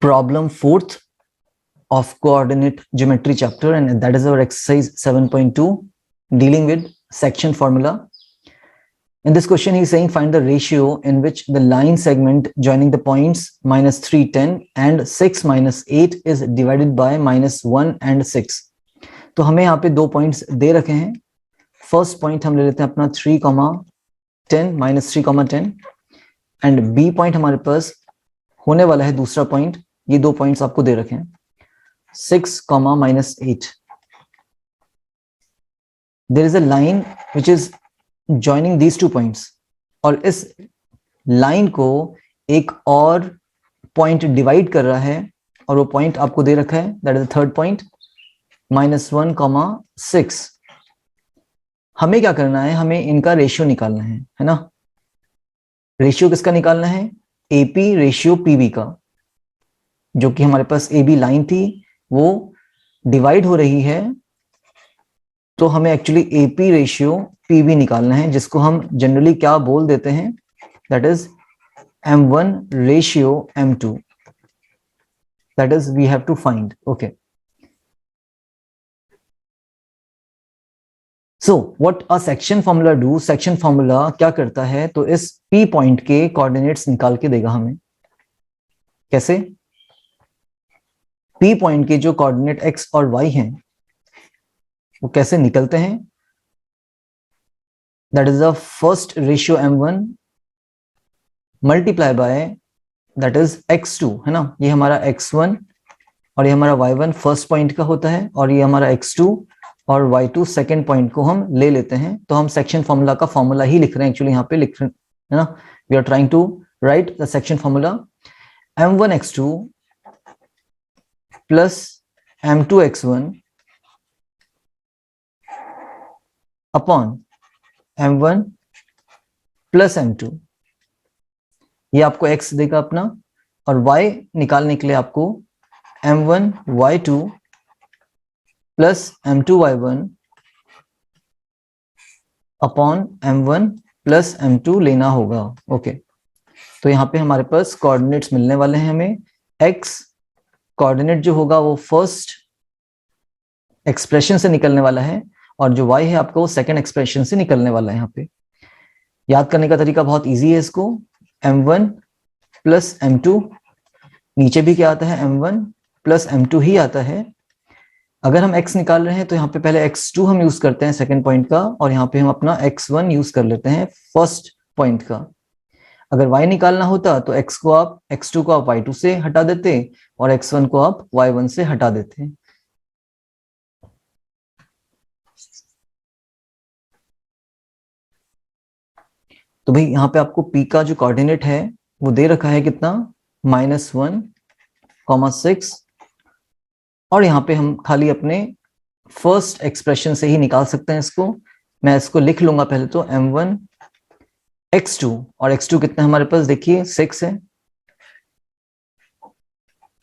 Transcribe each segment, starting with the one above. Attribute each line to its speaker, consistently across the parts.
Speaker 1: problem 4th of coordinate geometry chapter, and that is our exercise 7.2 dealing with section formula. In this question, he is saying find the ratio in which the line segment joining the points -3, 10 and 6, -8 is divided by -1 and 6. तो हमें यहाँ पे दो points दे रखे हैं. First point हम ले लेते हैं अपना 3, 10 -3, 10 एंड बी पॉइंट हमारे पास होने वाला है दूसरा पॉइंट. ये दो पॉइंट्स आपको दे रखे हैं 6, -8. There is a line which is joining these two points, और इस लाइन को एक और पॉइंट डिवाइड कर रहा है और वो पॉइंट आपको दे रखा है, that is the third point -1, 6. हमें क्या करना है, हमें इनका रेशियो निकालना है ना. रेशियो किसका निकालना है? एपी रेशियो पीबी का. जो कि हमारे पास ए बी लाइन थी वो डिवाइड हो रही है, तो हमें एक्चुअली एपी रेशियो पीबी निकालना है, जिसको हम जनरली क्या बोल देते हैं, that is M1 ratio M2. That is we have to find. Okay, so what a section formula do. Section formula क्या करता है, तो इस P पॉइंट के कोऑर्डिनेट्स निकाल के देगा हमें. कैसे? P पॉइंट के जो कोऑर्डिनेट x और y हैं वो कैसे निकलते हैं, that is the first ratio M1 multiply by that is x2, है ना. ये हमारा x1 और ये हमारा y1 फर्स्ट पॉइंट का होता है, और ये हमारा x2 और y2 सेकेंड पॉइंट को हम ले लेते हैं. तो हम सेक्शन फॉर्मूला का फॉर्मूला ही लिख रहे हैं, एक्चुअली यहाँ पे लिख रहे हैं, है ना. We are trying to write the section formula. M1 x2 plus M2 x1 upon M1 plus M2. ये आपको x देगा अपना, और y निकालने के लिए आपको M1 y2 plus M2 y1 upon M1 plus M2 लेना होगा. ओके, तो यहाँ पे हमारे पास कोऑर्डिनेट्स मिलने वाले हैं हमें. x कोऑर्डिनेट जो होगा वो फर्स्ट एक्सप्रेशन से निकलने वाला है, और जो y है आपको वो सेकंड एक्सप्रेशन से निकलने वाला है. यहाँ पे याद करने का तरीका बहुत इजी है इसको. M1 प्लस M2, नीचे भी क्या आता है, M1 प्लस M2 ही आता है. अगर हम x निकाल रहे हैं तो यहाँ पे पहले x2 हम यूज करते हैं सेकंड पॉइंट का, और यहाँ पे हम अपना x1 यूज कर लेते हैं फर्स्ट पॉइंट का. अगर y निकालना होता तो x2 को आप y2 से हटा देते, और x1 को आप y1 से हटा देते. तो भाई यहाँ पे आपको P का जो कोऑर्डिनेट है वो दे रखा है कितना, -1, 6, और यहाँ पे हम खाली अपने फर्स्ट एक्सप्रेशन से ही निकाल सकते हैं इसको. मैं इसको लिख लूंगा पहले तो, M1 x2, और x2 कितना हमारे पास देखिए 6 है,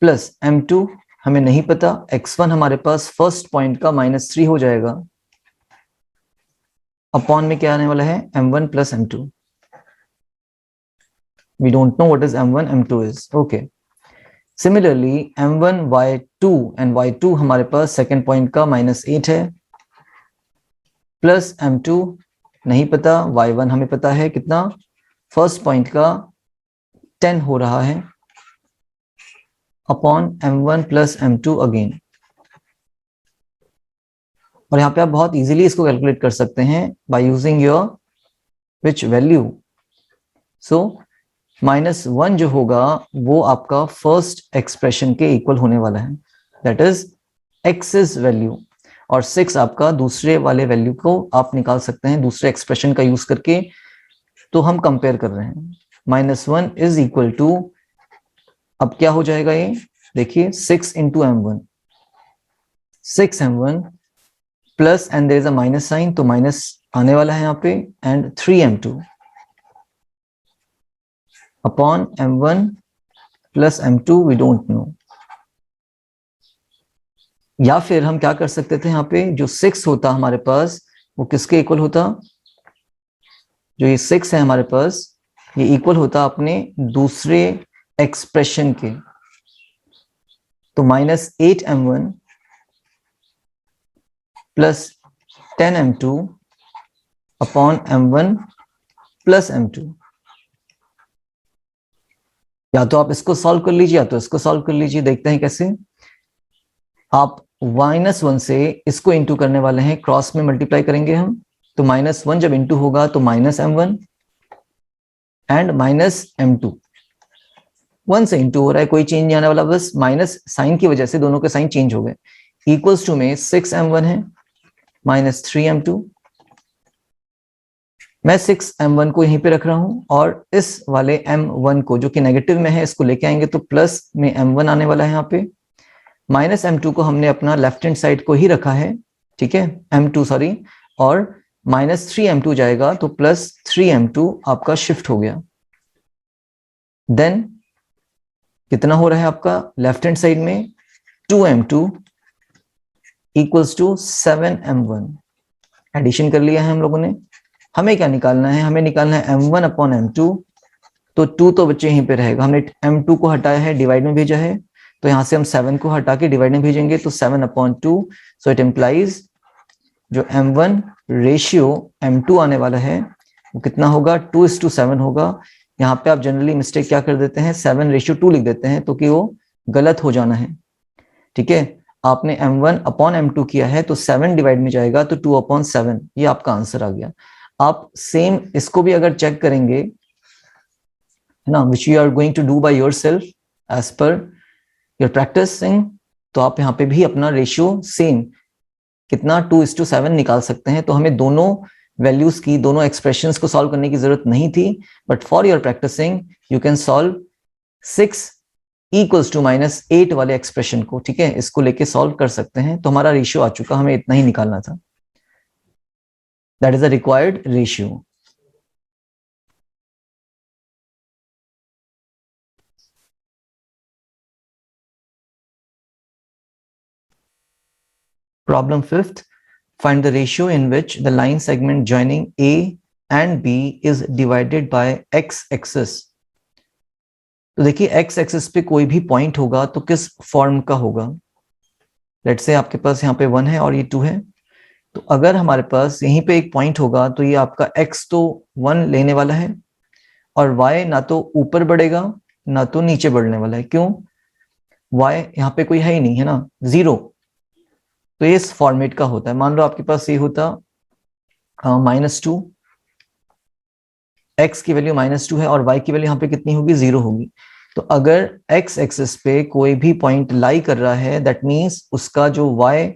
Speaker 1: प्लस M2 हमें नहीं पता, x1 हमारे पास फर्स्ट पॉइंट का -3 हो जाएगा, अपॉन में क्या आने वाला है, M1 plus M2. We don't know what is M1, M2 is. Okay. Similarly, M1 y2 and y2 हमारे पास सेकेंड पॉइंट का -8 है, प्लस M2 नहीं पता, y1 हमें पता है कितना, फर्स्ट पॉइंट का 10 हो रहा है, upon M1 plus M2 again. और यहाँ पे आप बहुत इजीली इसको कैलकुलेट कर सकते हैं by using your which value. So -1 जो होगा वो आपका फर्स्ट एक्सप्रेशन के इक्वल होने वाला है, दैट इज एक्सिस वैल्यू, और 6 आपका दूसरे वाले वैल्यू को आप निकाल सकते हैं दूसरे एक्सप्रेशन का यूज करके. तो हम कंपेयर कर रहे हैं, -1 इज इक्वल टू, अब क्या हो जाएगा ये देखिए, 6 into M1, 6M1 plus, and there is a minus sign, तो माइनस आने वाला है यहाँ पे, and 3M2 upon M1 plus M2 we don't know. या फिर हम क्या कर सकते थे, यहाँ पे जो 6 होता हमारे पास वो किसके इक्वल होता, जो ये 6 है हमारे पास ये इक्वल होता अपने दूसरे एक्सप्रेशन के. तो -8m1 plus 10m2 upon m1 plus m2। या तो आप इसको सॉल्व कर लीजिए या तो इसको सॉल्व कर लीजिए। देखते हैं कैसे। आप -1 से इसको इंटू करने वाले हैं, क्रॉस में मल्टीप्लाई करेंगे हम। तो -1 जब इंटू होगा तो -m1 एंड -m2। 1 से इंटू हो रहा है, कोई चेंज नहीं आने वाला, बस माइनस साइन की वजह से दोनों के साइन चेंज हो गए। इक्वल्स टू में 6m1 है -3m2। मैं 6m1 को यहीं पे रख रहा हूं और इस वाले m1 को जो कि नेगेटिव में है इसको लेके आएंगे तो प्लस में m1 आने वाला है यहाँ पे। -m2 को हमने अपना लेफ्ट हैंड साइड को ही रखा है, ठीक है, m2 सॉरी, और -3m2 जाएगा तो +3m2 आपका शिफ्ट हो गया। देन कितना हो रहा है आपका लेफ्ट हैंड साइड में 2m2 equals to 7m1। Addition कर लिया है हम लोगों ने। हमें क्या निकालना है, हमें निकालना है m1 अपॉन m2। तो 2 तो बच्चे यहीं पे रहेगा, हमने m2 को हटाया है, डिवाइड में भेजा है, तो यहां से हम 7 को हटा के डिवाइड में भेजेंगे तो 7/2। सो इट इम्प्लाइज जो m1 रेशियो m2 आने वाला है वो कितना होगा, 2:7 होगा। यहाँ पे आप जनरली मिस्टेक क्या कर देते हैं, 7:2 लिख देते हैं, तो कि वो गलत हो जाना है, ठीक है। आपने m1 अपॉन m2 किया है तो 7 डिवाइड में जाएगा तो 2/7, ये आपका आंसर आ गया। आप सेम इसको भी अगर चेक करेंगे, है ना, which you are going to do by yourself as per your practising, तो आप यहाँ पे भी अपना रेशियो सेम कितना 2:7 निकाल सकते हैं। तो हमें दोनों वैल्यूज की, दोनों एक्सप्रेशंस को सॉल्व करने की जरूरत नहीं थी, but for your practising you can solve 6 equals to -8 वाले एक्सप्रेशन को, ठीक है, इसको लेके सॉल्व कर सकते हैं। तो हमारा रेशियो आ चुका, हमें इतना ही निकालना था, that is the required ratio. Problem 5th, find the ratio in which the line segment joining A and B is divided by x-axis। तो देखिए x-axis पे कोई भी पॉइंट होगा तो किस फॉर्म का होगा। लेट्स से आपके पास यहाँ पे 1 है और ये 2 है, तो अगर हमारे पास यहीं पे एक पॉइंट होगा तो ये आपका x तो 1 लेने वाला है और y ना तो ऊपर बढ़ेगा ना तो नीचे बढ़ने वाला है। क्यों, y यहाँ पे कोई है ही नहीं, है ना, 0। तो ये इस फॉर्मेट का होता है। मान लो आपके पास ये होता -2, x की वैल्यू -2 है और y की वैल्यू यहाँ पे कितनी होगी, 0 होगी। तो अगर x एक्सिस पे कोई भी पॉइंट लाई कर रहा है, दैट मीन्स उसका जो y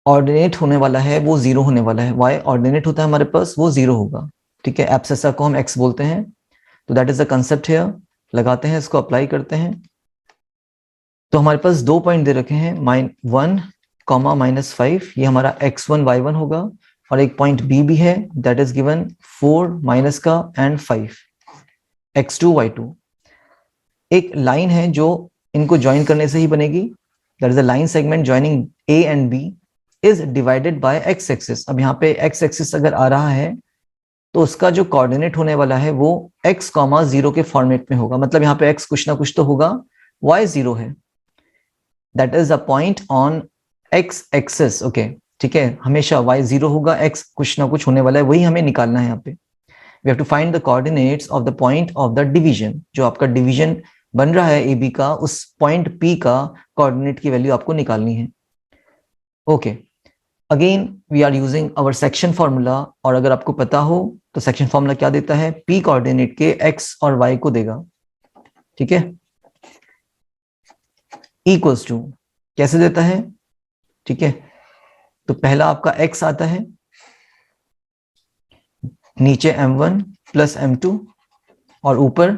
Speaker 1: ऑर्डिनेट होने वाला है वो 0 होने वाला है। y ऑर्डिनेट होता है हमारे पास, वो 0 होगा, ठीक है। एब्सेसा को हम x बोलते हैं। तो that is the concept here. लगाते हैं, इसको अप्लाई करते हैं। तो हमारे पास 2 पॉइंट दे रखे हैं, -1, -5, ये हमारा x1 y1 होगा, और एक पॉइंट b भी है, दैट इज गिवन 4 माइनस का एंड 5, x2 y2। एक लाइन है जो इनको ज्वाइन करने से ही बनेगी, that is a line segment joining a and b is divided by x axis. अब यहाँ पे x एक्सिस अगर आ रहा है तो उसका जो कोऑर्डिनेट होने वाला है वो x, 0 के फॉर्मेट में होगा। मतलब यहाँ पे x कुछ ना कुछ तो होगा, y 0 है, that is a point on x axis, okay, ठीक है। हमेशा y 0 होगा, x कुछ ना कुछ होने वाला है, वही हमें निकालना है यहाँ पे। We have to find the coordinates of the point of the division. जो आपका डिवीजन बन रहा है AB का, उस पॉइंट P का कोऑर्डिनेट की वैल्यू आपको निकालनी है। Okay, again we are using our section formula, और अगर आपको पता हो तो सेक्शन फॉर्मूला क्या देता है, P कोऑर्डिनेट के x और y को देगा, ठीक है। इक्वल्स टू कैसे देता है, ठीक है। तो पहला आपका x आता है, नीचे m1 प्लस m2, और ऊपर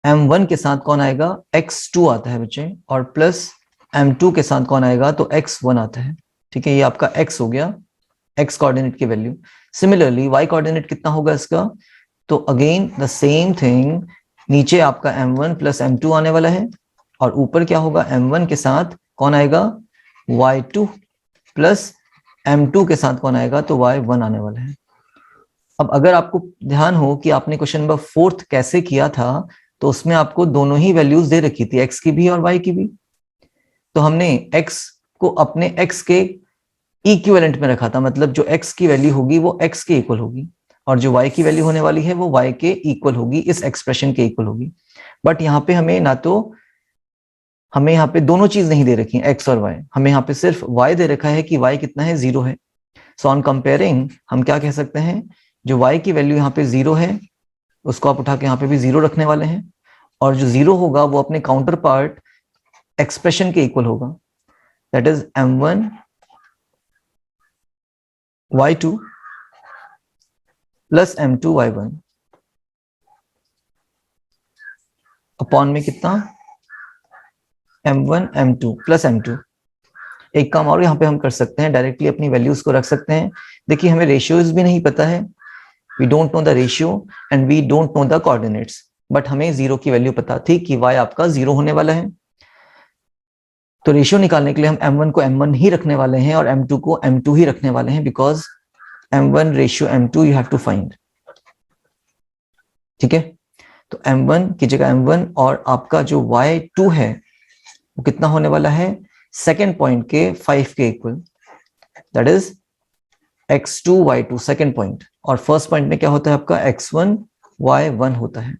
Speaker 1: m1 के साथ कौन आएगा, x2 आता है बच्चे, और प्लस m2 के साथ कौन आएगा, तो x1 आता है, ठीक है। ये आपका x हो गया, x कोऑर्डिनेट की वैल्यू। सिमिलरली y कोऑर्डिनेट कितना होगा इसका, तो अगेन द सेम थिंग, नीचे आपका m1 प्लस m2 आने वाला है, और ऊपर क्या होगा, m1 के साथ कौन आएगा, y2, प्लस m2 के साथ कौन आएगा, तो y1 आने वाला है। अब अगर आपको ध्यान हो कि आपने क्वेश्चन नंबर 4 कैसे किया था, तो उसमें आपको दोनों ही वैल्यूज दे रखी थी, x की भी और y की भी। तो हमने x को अपने x के इक्विवेलेंट में रखा था, मतलब जो x की वैल्यू होगी वो x के इक्वल होगी और जो y की वैल्यू होने वाली है वो y के इक्वल होगी, इस एक्सप्रेशन के इक्वल होगी। बट यहाँ पे हमें ना तो हमें यहाँ पे दोनों चीज नहीं दे रखी है, x और y, हमें यहाँ पे सिर्फ y दे रखा है कि y कितना है, 0 है। सो ऑन कंपेयरिंग हम क्या कह सकते हैं, जो y की वैल्यू यहाँ पे 0 है उसको आप उठा के यहाँ पे भी 0 रखने वाले हैं, और जो 0 होगा वो अपने काउंटर पार्ट एक्सप्रेशन के इक्वल होगा, that is m1 y2 plus m2 y1 upon में कितना, m1 m2 प्लस m2। एक काम और यहाँ पे हम कर सकते हैं, डायरेक्टली अपनी वैल्यूज को रख सकते हैं। देखिए हमें रेशियोज भी नहीं पता है, we don't know the ratio and we don't know the coordinates, but हमें 0 की वैल्यू पता थी कि y आपका 0 होने वाला है। तो रेशियो निकालने के लिए हम m1 को m1 ही रखने वाले हैं और m2 को m2 ही रखने वाले हैं, because m1 ratio m2 you have to find. ठीक है, तो m1 की जगह m1 और आपका जो y2 है वो कितना होने वाला है, सेकेंड पॉइंट के 5 के equal, that is x2 y2 second point, और फर्स्ट पॉइंट में क्या होता है आपका x1 y1 होता है।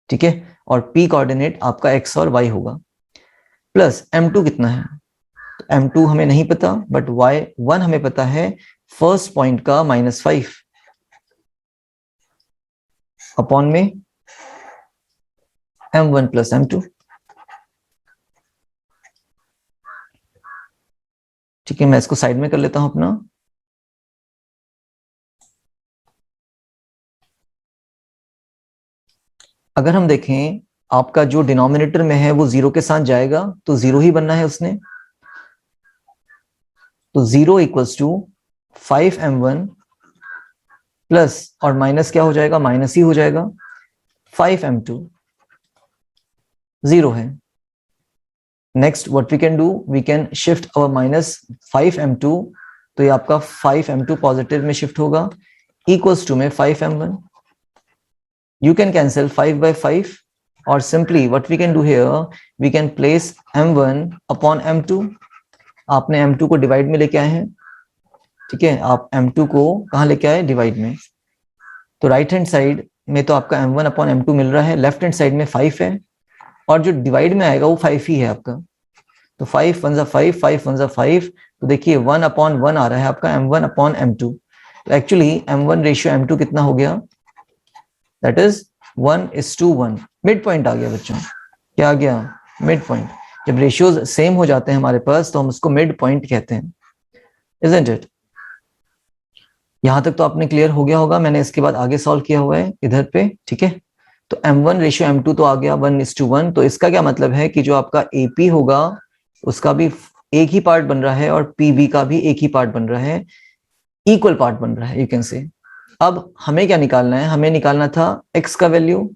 Speaker 1: ठीक है, और p कोऑर्डिनेट आपका x और y होगा, प्लस m2 कितना है, तो m2 हमें नहीं पता बट y1 हमें पता है, फर्स्ट पॉइंट का -5 अपॉन में m1 प्लस m2। ठीक है, मैं इसको साइड में कर लेता हूं अपना। अगर हम देखें आपका जो डिनोमिनेटर में है वो 0 के साथ जाएगा, तो 0 ही बनना है उसने, तो 0 इक्वल्स टू 5m1 प्लस और माइनस क्या हो जाएगा, माइनस ही हो जाएगा, 5m2 0 है। Next what we can do, we can shift our -5m2, तो ये आपका 5m2 पॉजिटिव में शिफ्ट होगा, इक्वल्स टू में 5m1, you can cancel 5 by 5, or simply what we can do here, we can place m1 upon m2। आपने m2 को divide में लेके आए हैं, ठीक है, आप m2 को कहाँ लेके आए, डिवाइड में, तो राइट हैंड साइड में तो आपका m1 अपॉन m2 मिल रहा है, लेफ्ट हैंड साइड में 5 है, और जो डिवाइड में आएगा वो 5 ही है आपका, तो 5 1 5, 5 1 5, तो देखिए 1 अपॉन 1 आ रहा है आपका m1 अपॉन m2, तो एक्चुअली m1 रेशियो m2 कितना हो गया, दैट इज 1:1, मिड पॉइंट आ गया बच्चों, क्या आ गया, मिड पॉइंट। जब रेशियोज सेम हो जाते हैं हमारे पास तो हम उसको मिड पॉइंट कहते हैं, इजंट इट। यहां तक तो आपने क्लियर हो गया होगा, मैंने इसके बाद आगे सॉल्व किया हुआ है इधर पे। ठीक है, तो m1 रेशियो m2 तो आ गया 1:1, तो इसका क्या मतलब है कि जो आपका AP होगा उसका भी एक ही पार्ट बन रहा है और PB का भी एक ही पार्ट बन रहा है, इक्वल पार्ट बन रहा है, यू कैन से। अब हमें क्या निकालना है, हमें निकालना था x का value.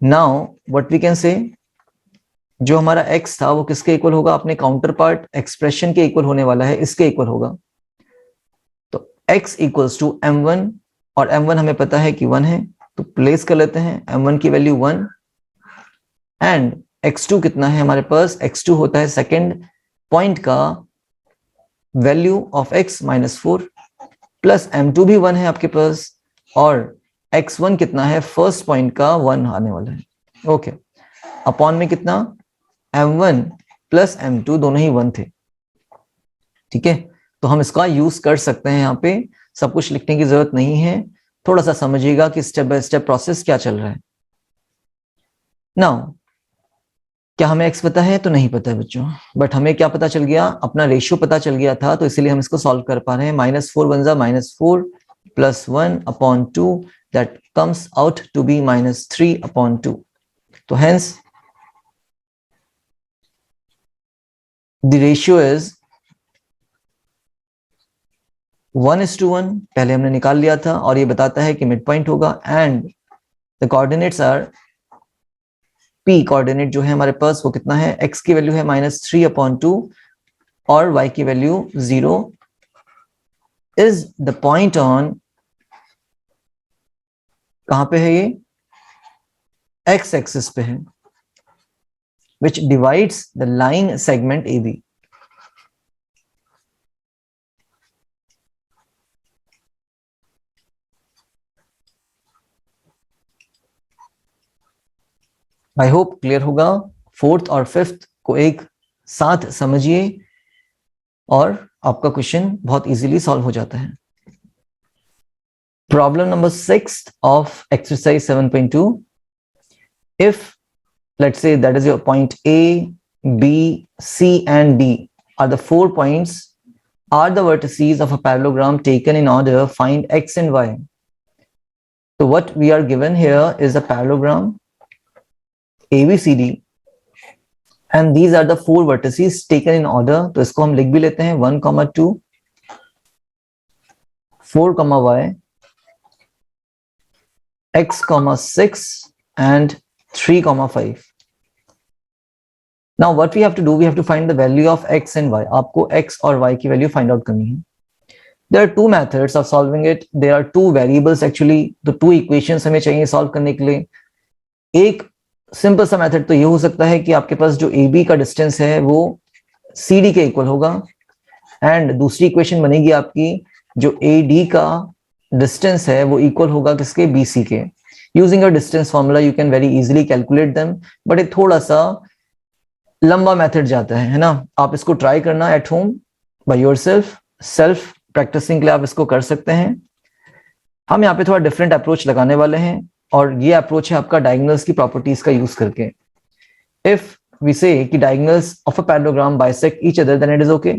Speaker 1: Now what we can say, जो हमारा x था वो किसके इक्वल होगा, अपने काउंटर पार्ट एक्सप्रेशन के इक्वल होने वाला है, इसके इक्वल होगा, तो x इक्वल्स टू m1, और m1 हमें पता है कि 1 है, तो प्लेस कर लेते हैं m1 की वैल्यू 1, एंड x2 कितना है हमारे पास, x2 होता है सेकेंड पॉइंट का value of x -4, plus m2 भी 1 है आपके पास, और x1 कितना है, फर्स्ट पॉइंट का 1 आने वाला है, ओके, अपॉन में कितना, m1 प्लस m2 दोनों ही 1 थे। ठीक है, तो हम इसका यूज कर सकते हैं, यहाँ पे सब कुछ लिखने की जरूरत नहीं है, थोड़ा सा समझिएगा कि स्टेप बाय स्टेप प्रोसेस क्या चल रहा है। नाउ क्या हमें x पता है, तो नहीं पता है बच्चों, बट हमें क्या पता चल गया, अपना रेशियो पता चल गया था, तो इसीलिए हम इसको सॉल्व कर पा रहे हैं। -4 1 -4 plus 1 upon 2, that comes out to be -3 upon 2, तो हेंस द रेशियो इज 1:1, पहले हमने निकाल लिया था, और ये बताता है कि मिड पॉइंट होगा, and the coordinates are, p coordinate जो है हमारे पास वो कितना है, x की वैल्यू है -3 अपॉन 2 और y की value 0, is the point on, कहां पे है ये, एक्स एक्सिस पे है, which divides the line segment AB. I hope clear होगा। फोर्थ और फिफ्थ को एक साथ समझिए और आपका क्वेश्चन बहुत इजीली सॉल्व हो जाता है। Problem number 6 of exercise 7.2, if let's say that is your point A, B, C and D are the 4 points are the vertices of a parallelogram taken in order, find X and Y. So what we are given here is a parallelogram ABCD and these are the 4 vertices taken in order. तो इसको हम लिख भी लेते हैं 1, 2, 4, Y, X, 6 and 3, 5. Now what we have to do, we have to find the value of X and Y. आपको X और Y की वैल्यू फाइंड आउट करनी है। There are two methods of solving it. There are two variables actually. तो two equations हमें चाहिए solve करने के लिए। एक सिंपल सा मेथड तो ये हो सकता है कि आपके पास जो AB का डिस्टेंस है वो CD के इक्वल होगा, एंड दूसरी इक्वेशन बनेगी आपकी जो AD का डिस्टेंस है वो इक्वल होगा किसके, BC के। Using a distance formula you can very easily calculate them, but एक थोड़ा सा लंबा मेथड जाता है ना। आप इसको ट्राई करना at home by yourself, self practising के लिए आप इसको कर सकते हैं। हम यहाँ पे थोड़ा डिफरेंट अप्रोच लगाने वाले हैं और ये अप्रोच है आपका डायगोनल्स की प्रॉपर्टीज का यूज करके। इफ वी से कि diagonals of a parallelogram bisect each other then it is okay.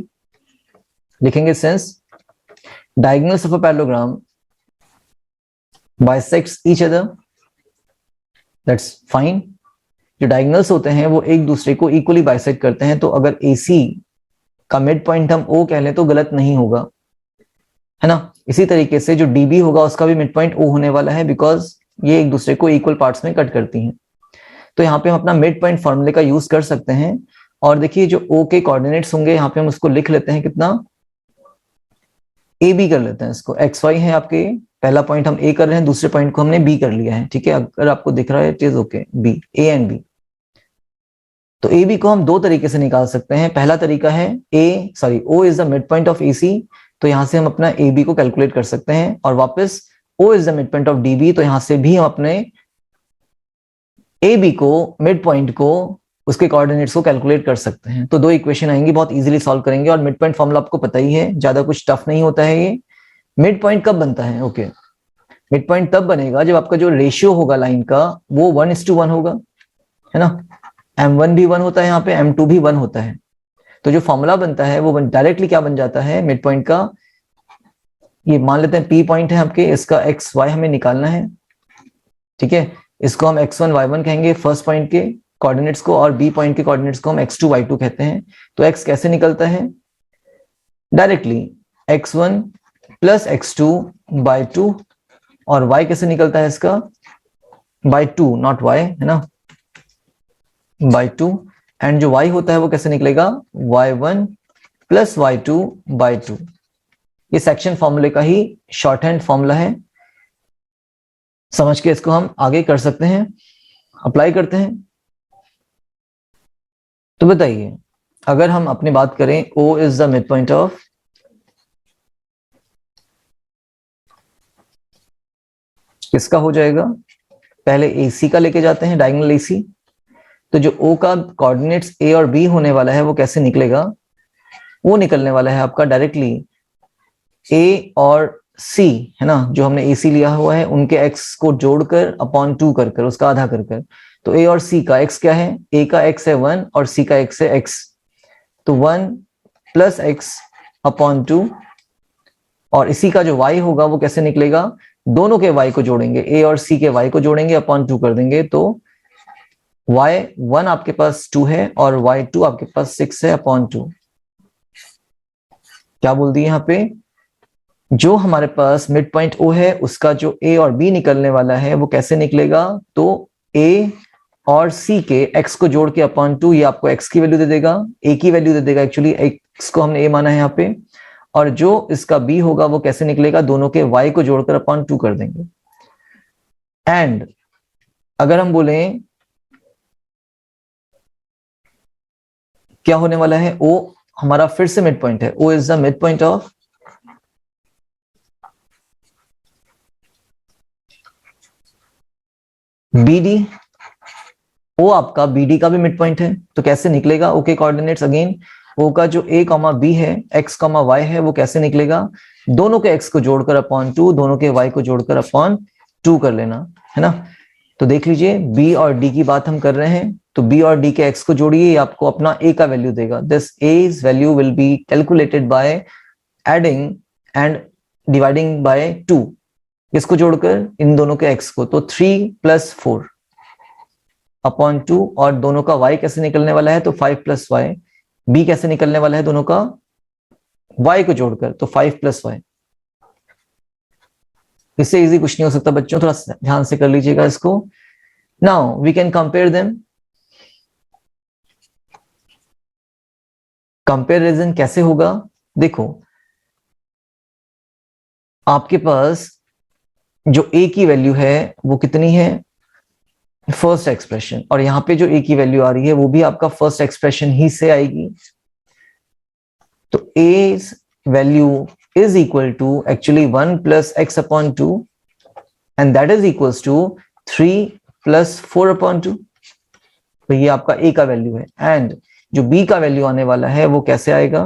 Speaker 1: लिखेंगे since diagonals of a parallelogram bisects each other, that's fine. जो डायगोनल्स होते हैं वो एक दूसरे को इक्वली बाइसेक्ट करते हैं, तो अगर AC का मिड पॉइंट हम O कह लें तो गलत नहीं होगा, है ना। इसी तरीके से जो DB होगा उसका भी मिड पॉइंट O होने वाला है, बिकॉज ये एक दूसरे को इक्वल पार्ट्स में कट करती हैं। तो यहाँ पे हम अपना मिड पॉइंट फॉर्मूले का यूज कर सकते हैं। और देखिए जो O के कोऑर्डिनेट्स होंगे यहाँ पे हम उसको लिख लेते हैं कितना, AB कर लेते हैं इसको। XY है आपके, पहला पॉइंट हम A कर रहे हैं, दूसरे पॉइंट को हमने B कर लिया है, ठीक है। अगर आपको दिख रहा है it is okay, B, A and B। तो AB को हम दो तरीके से निकाल सकते हैं। पहला तरीका है O is the mid point of AC, तो यहां से हम अपना AB को कैलकुलेट कर सकते हैं, और वापस O is the mid point of DB, तो यहां से भी हम अपने AB को, मिड पॉइंट को, उसके कोऑर्डिनेट्स को कैलकुलेट कर सकते हैं। तो दो इक्वेशन आएंगी, बहुत इजीली सॉल्व करेंगे। और मिड पॉइंट फॉर्मूला आपको पता ही है, ज्यादा कुछ टफ नहीं होता है ये। मिड पॉइंट कब बनता है, ओके, मिड पॉइंट तब बनेगा जब आपका जो रेशियो होगा लाइन का वो 1:1 होगा, है ना। M1 भी 1 होता है यहाँ पे, M2 भी 1 होता है। तो जो फॉर्मूला बनता है वो डायरेक्टली क्या बन जाता है मिड पॉइंट का। ये मान लेते हैं P पॉइंट है आपके, इसका XY हमें निकालना है, ठीक है। इसको हम X1 Y1 कहेंगे फर्स्ट पॉइंट के कोऑर्डिनेट्स को, और B पॉइंट के कोऑर्डिनेट्स को हम X2 Y2 कहते हैं। तो X कैसे निकलता है, directly X1 plus X2 bye 2, और Y कैसे निकलता है इसका, बाय 2, नॉट Y, है ना, बाय 2। एंड जो Y होता है वो कैसे निकलेगा, Y1 प्लस Y2 बाय 2। ये सेक्शन फॉर्मूले का ही शॉर्ट हैंड फॉर्मूला है, समझ के इसको हम आगे कर सकते हैं, अप्लाई करते हैं। तो बताइए, अगर हम अपनी बात करें O is the mid point of, किसका हो जाएगा, पहले AC का लेके जाते हैं, डायगोनल AC। तो जो O का कोऑर्डिनेट्स A और B होने वाला है वो कैसे निकलेगा, वो निकलने वाला है आपका डायरेक्टली A और C, है ना, जो हमने AC लिया हुआ है उनके X को जोड़कर अपॉन 2 कर उसका आधा कर। तो A और C का X क्या है, A का X है 1 और C का X है X, तो 1 प्लस X अपॉन 2। और इसी का जो Y होगा वो कैसे निकलेगा, दोनों के Y को जोड़ेंगे, A और C के Y को जोड़ेंगे, अपॉन 2 कर देंगे। तो Y1 आपके पास 2 है और Y2 आपके पास 6 है अपॉन 2। क्या बोल दिए यहाँ पे, जो हमारे पास मिड पॉइंट O है उसका जो A और B निकलने वाला है वो कैसे निकलेगा, तो A और C के X को जोड़ के अपॉन 2, ये आपको X की वैल्यू दे देगा, A की वैल्यू दे देगा, एक्चुअली X को हमने A माना है यहाँ पे। और जो इसका B होगा वो कैसे निकलेगा, दोनों के Y को जोड़कर अपॉन 2 कर देंगे। एंड अगर हम बोलें क्या होने वाला है, ओ हमारा फिर से मिड पॉइंट है, O is the mid point of BD। O आपका BD का भी मिड पॉइंट है, तो कैसे निकलेगा ओ के कोऑर्डिनेट्स? अगेन ओ का जो A, B है, X, Y है, वो कैसे निकलेगा? दोनों के X को जोड़कर अपॉन 2, दोनों के Y को जोड़कर अपॉन 2 कर लेना, है ना। तो देख लीजिए B और D की बात हम कर रहे हैं, तो B और D के X को जोड़िए, ये आपको अपना A का वैल्यू देगा। This A's value will be calculated by adding and dividing by 2, इसको जोड़कर इन दोनों के X को, तो 3 + 4 अपॉन 2, और दोनों का y कैसे निकलने वाला है, तो 5 + y। b कैसे निकलने वाला है, दोनों का y को जोड़कर, तो 5 + y। इससे इजी कुछ नहीं हो सकता बच्चों, थोड़ा ध्यान से कर लीजिएगा इसको। Now we can compare them. Comparison कैसे होगा? देखो, आपके पास जो a की वैल्यू है वो कितनी है, फर्स्ट एक्सप्रेशन, और यहां पे जो a की वैल्यू आ रही है वो भी आपका फर्स्ट एक्सप्रेशन ही से आएगी। तो a value is equal to actually 1 + x upon 2, and that is equals to 3 + 4 upon 2। तो ये आपका a का वैल्यू है, एंड जो b का वैल्यू आने वाला है वो कैसे आएगा,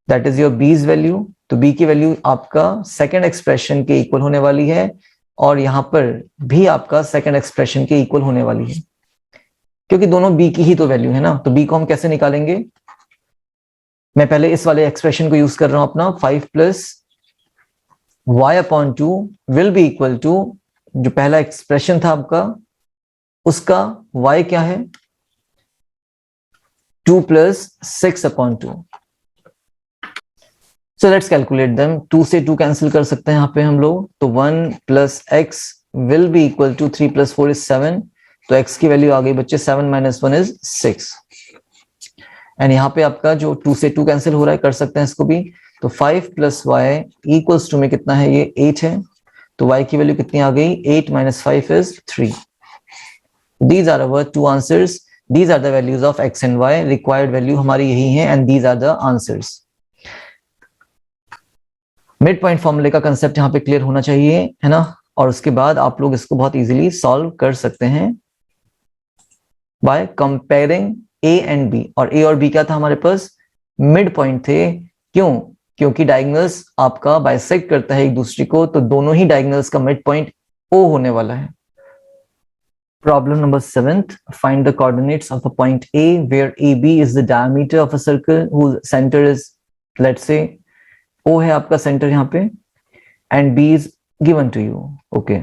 Speaker 1: that is your b's value. तो b की वैल्यू आपका सेकंड एक्सप्रेशन के इक्वल होने वाली है, और यहां पर भी आपका सेकंड एक्सप्रेशन के इक्वल होने वाली है, क्योंकि दोनों b की ही तो वैल्यू है ना। तो b को हम कैसे निकालेंगे? मैं पहले इस वाले एक्सप्रेशन को यूज कर रहा हूं अपना, 5 + y upon 2 will be equal to, जो पहला एक्सप्रेशन था आपका उसका y क्या है, 2 + 6 upon 2। So let's calculate them. 2 से 2 कैंसिल कर सकते हैं यहाँ पे हम लोग, तो 1 + x will be equal to 3 + 4 is 7। तो x की वैल्यू आ गई बच्चे 7 - 1 is 6। एंड यहाँ पे आपका जो 2 से 2 कैंसिल हो रहा है, कर सकते हैं इसको भी। तो 5 + y इक्वल्स टू में कितना है, ये 8 है। तो y की वैल्यू कितनी आ गई, 8 - 5 is 3। These are our two answers. These are the values of x and y. Required value हमारी यही है, and these are the answers. Mid point फॉर्मूले का कंसेप्ट यहाँ पे क्लियर होना चाहिए, है ना। और उसके बाद आप लोग इसको बहुत इजीली सॉल्व कर सकते हैं by comparing a and b। और a और b क्या था हमारे पास, मिड पॉइंट थे। क्यों? क्योंकि डायगोनल्स आपका बाइसेक्ट करता है एक दूसरे को, तो दोनों ही डायगोनल्स का मिड पॉइंट o होने वाला है। Problem number 7th, find the coordinates of a point A where AB is the diameter of a circle whose center is, let's say, O है आपका center यहाँ पे, and B is given to you. Okay,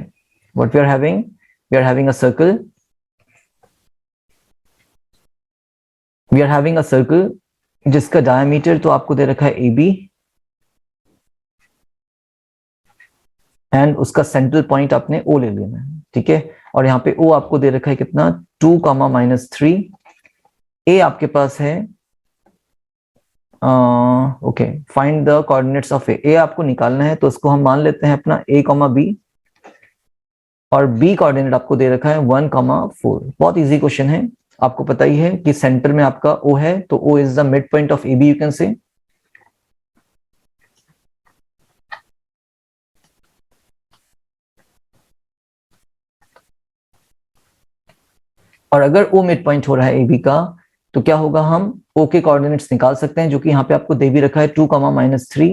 Speaker 1: what we are having? We are having a circle. We are having a circle जिसका diameter तो आपको दे रखा है AB, and उसका central point आपने O ले लेना है, ठीक है। और यहाँ पे O आपको दे रखा है कितना, 2, -3। A आपके पास है okay, find the coordinates of A आपको निकालना है, तो उसको हम मान लेते हैं अपना a, b, और b कोऑर्डिनेट आपको दे रखा है 1, 4। बहुत इजी क्वेश्चन है, आपको पता ही है कि सेंटर में आपका o है, तो o is the mid point of ab, you can say. और अगर o मिड पॉइंट हो रहा है ab का, तो क्या होगा, हम o के कोऑर्डिनेट्स निकाल सकते हैं, जो कि यहाँ पे आपको दे भी रखा है 2, -3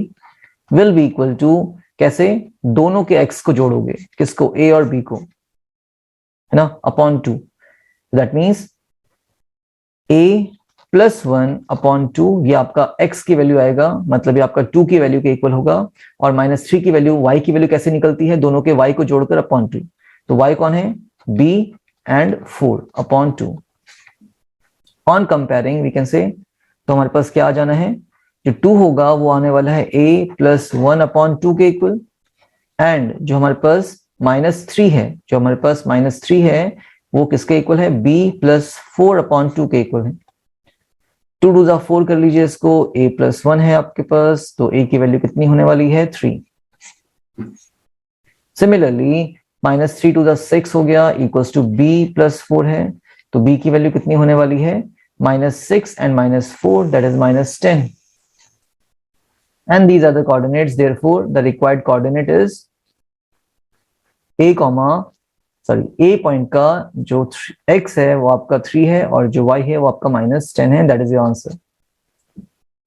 Speaker 1: विल बी इक्वल टू, कैसे, दोनों के x को जोड़ोगे, किसको, a और b को, है ना, upon 2। That means a + 1 upon 2, ये आपका x की वैल्यू आएगा, मतलब ये आपका 2 की वैल्यू के इक्वल होगा। और -3 की वैल्यू, y की वैल्यू कैसे निकलती है, दोनों के y को जोड़कर अपॉन 2। तो y कौन है, b and 4 upon 2। On comparing we can say, तो हमारे पास क्या आ जाना है, जो 2 होगा वो आने वाला है a + 1 अपॉन 2 के इक्वल, एंड जो हमारे पास -3 है, जो हमारे पास -3 है, वो किसके इक्वल है, b + 4 अपॉन 2 के इक्वल है। 2 2 जा 4 कर लीजिए इसको, a + 1 है आपके पास, तो a की वैल्यू कितनी होने वाली है, 3। सिमिलरली -3 to the 6 हो गया इक्वल्स टू b प्लस 4 है, तो b की वैल्यू कितनी होने वाली है, -6 and -4, that is -10. And these are the coordinates, therefore the required coordinate is a point का जो x है वो आपका 3 है और जो y है वो आपका -10 है, that is your answer.